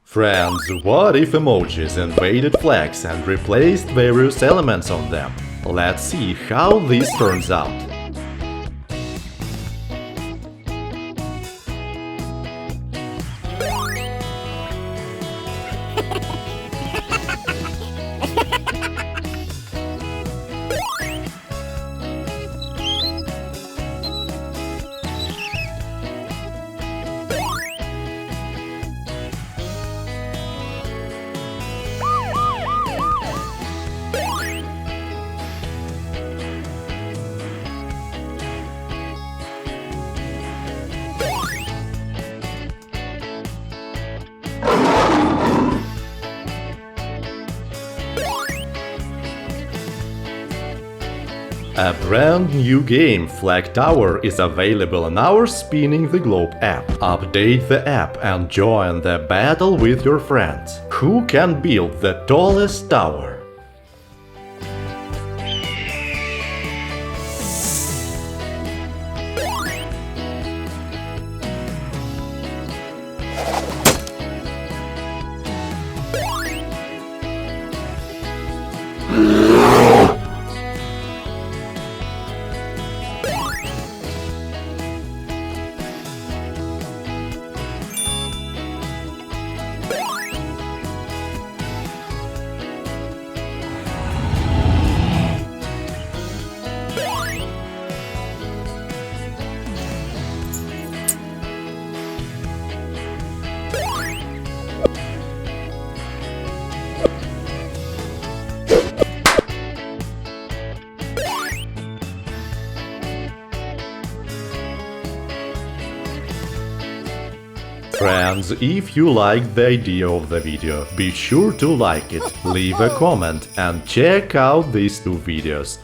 Friends, what if emojis invaded flags and replaced various elements on them? Let's see how this turns out. A brand new game, Flag Tower, is available in our Spinning the Globe app. Update the app and join the battle with your friends. Who can build the tallest tower? Friends, if you liked the idea of the video, be sure to like it, leave a comment and check out these two videos.